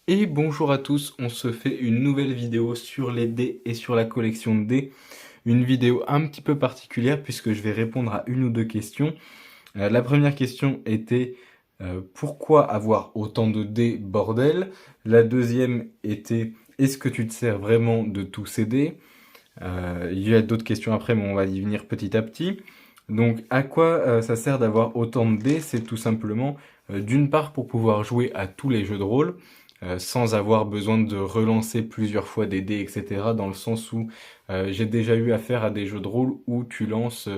Et bonjour à tous, on se fait une nouvelle vidéo sur les dés et sur la collection de dés. Une vidéo un petit peu particulière puisque je vais répondre à une ou deux questions. La première question était pourquoi avoir autant de dés, bordel? La deuxième était est-ce que tu te sers vraiment de tous ces dés? Il y a d'autres questions après, mais on va y venir petit à petit. Donc, à quoi ça sert d'avoir autant de dés? C'est tout simplement, d'une part, pour pouvoir jouer à tous les jeux de rôle, sans avoir besoin de relancer plusieurs fois des dés, etc. Dans le sens où j'ai déjà eu affaire à des jeux de rôle où tu lances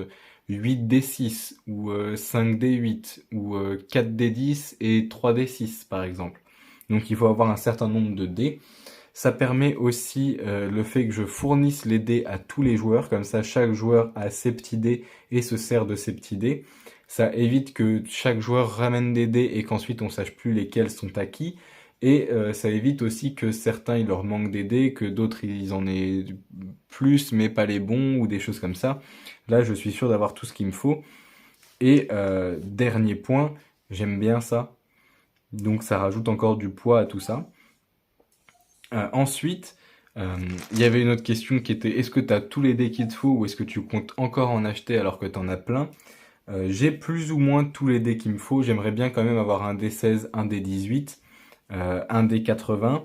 8 d 6, ou 5 d 8, ou 4 d 10 et 3 d 6, par exemple. Donc, il faut avoir un certain nombre de dés. Ça permet aussi le fait que je fournisse les dés à tous les joueurs, comme ça chaque joueur a ses petits dés et se sert de ses petits dés. Ça évite que chaque joueur ramène des dés et qu'ensuite on sache plus lesquels sont acquis. Et ça évite aussi que certains il leur manque des dés, que d'autres ils en aient plus mais pas les bons ou des choses comme ça. Là je suis sûr d'avoir tout ce qu'il me faut. Et dernier point, j'aime bien ça. Donc ça rajoute encore du poids à tout ça. Ensuite, il y avait une autre question qui était est-ce que tu as tous les dés qu'il te faut ou est-ce que tu comptes encore en acheter alors que tu en as plein? J'ai plus ou moins tous les dés qu'il me faut. J'aimerais bien quand même avoir un D16, un D18, un D80,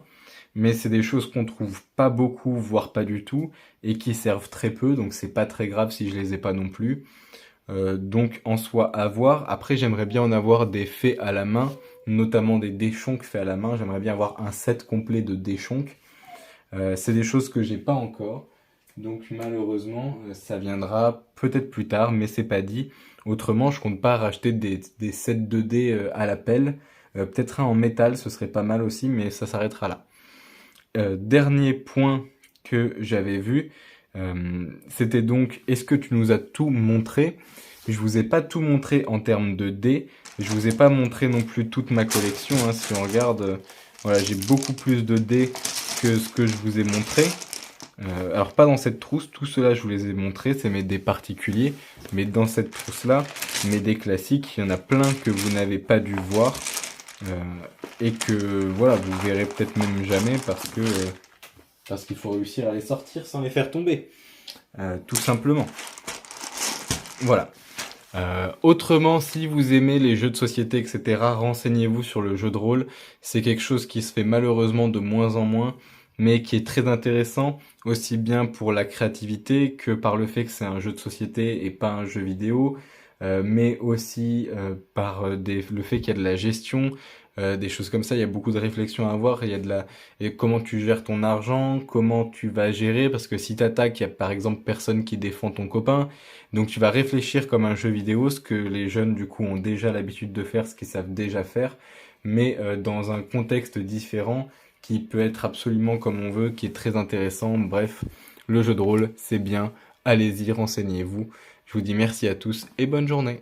mais c'est des choses qu'on trouve pas beaucoup, voire pas du tout, et qui servent très peu, donc c'est pas très grave si je les ai pas non plus. Donc en soi à voir. Après j'aimerais bien en avoir des faits à la main, notamment des déchonks faits à la main. J'aimerais bien avoir un set complet de déchonks. C'est des choses que j'ai pas encore. Donc malheureusement, ça viendra peut-être plus tard, mais c'est pas dit. Autrement, je compte pas racheter des sets 2D à la pelle. Peut-être un en métal, ce serait pas mal aussi, mais ça s'arrêtera là. Dernier point que j'avais vu, c'était donc est-ce que tu nous as tout montré? Je vous ai pas tout montré en termes de dés. Je vous ai pas montré non plus toute ma collection, hein. Si on regarde, voilà, j'ai beaucoup plus de dés que ce que je vous ai montré. Alors pas dans cette trousse, tout cela je vous les ai montrés, c'est mes dés particuliers, mais dans cette trousse-là, mes dés classiques, il y en a plein que vous n'avez pas dû voir, et que voilà, vous verrez peut-être même jamais parce qu'il faut réussir à les sortir sans les faire tomber, tout simplement. Voilà. Autrement, si vous aimez les jeux de société, etc., renseignez-vous sur le jeu de rôle. C'est quelque chose qui se fait malheureusement de moins en moins, mais qui est très intéressant, aussi bien pour la créativité que par le fait que c'est un jeu de société et pas un jeu vidéo, mais aussi par le fait qu'il y a de la gestion, des choses comme ça. Il y a beaucoup de réflexions à avoir. Il y a et comment tu gères ton argent, comment tu vas gérer, parce que si t'attaques, il y a par exemple personne qui défend ton copain. Donc tu vas réfléchir comme un jeu vidéo, ce que les jeunes du coup ont déjà l'habitude de faire, ce qu'ils savent déjà faire, mais dans un contexte différent qui peut être absolument comme on veut, qui est très intéressant. Bref, le jeu de rôle, c'est bien. Allez-y, renseignez-vous. Je vous dis merci à tous et bonne journée.